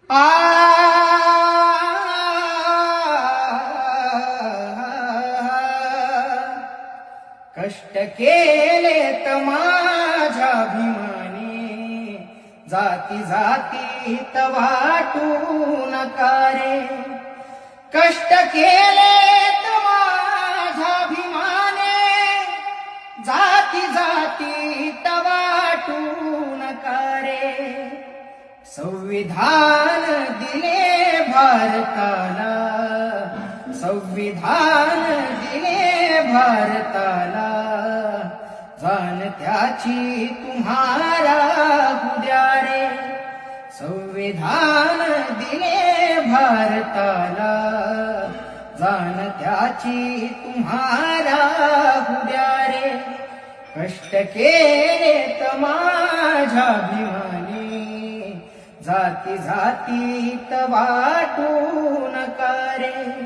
आ कष्ट केलेत माझ्या भीमाने, जाती जातीत वाटू नका रे. कष्ट केलेत माझ्या भीमाने, जाती जातीत वाटू नका रे. संविधान दिले भारताला, संविधान दिले भारताला, जाण त्याची तुम्हाला उद्या रे. संविधान दिले भारताला, जाण त्याची तुम्हाला उद्या रे. कष्ट केलेत माझ्या भीमाने, जाती जातीत वाटू नका रे.